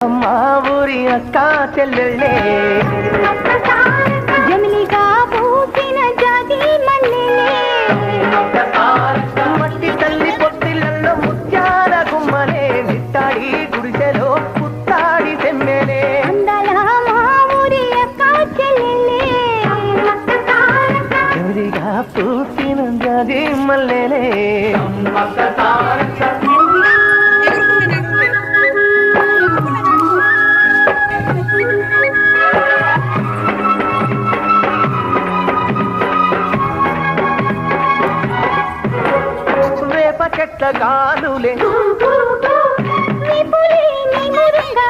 మా ఊరి అక్క చెల్లెళ్ళే జమిలిగా పూసిన జాతి మల్లెలే మట్టి తల్లి పొత్తిళ్ళల్లో ముత్యాల గుమ్మలే నిట్టాడి గుడిసెలో పుత్తాడి సెమ్మెలే అందాల మా ఊరి అక్క చెల్లెలే జమిలిగా పూసిన జాతి మల్లెలే చెట్ల గాలులే నీ పులి నీ మురింగ